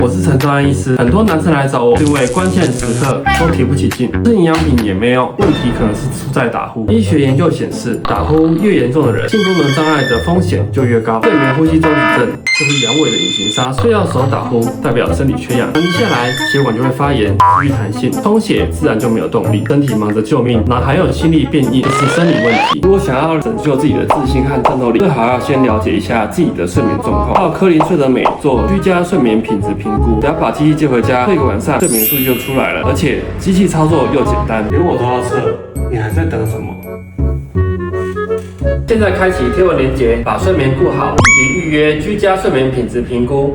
我是陈昭安医师，很多男生来找我是因为关键时刻都提不起劲，吃营养品也没用，问题可能是出在打呼。医学研究显示，打呼越严重的人，性功能障碍的风险就越高。睡眠呼吸中止症就是阳痿的隐形杀手，睡觉时候打呼代表身体缺氧，长期下来血管就会发炎，失去弹性，充血自然就没有动力，身体忙着救命，哪还有心力变硬，这是生理问题。如果想要拯救自己的自信和战斗力，最好要先了解一下自己的睡眠状况。到科林睡得美做居家睡眠品质评估，只要把机器接回家，睡个晚上，睡眠数据就出来了，而且机器操作又简单，连我都要测，你还在等什么？现在开启贴文连结，把睡眠顾好，以及预约居家睡眠品质评估。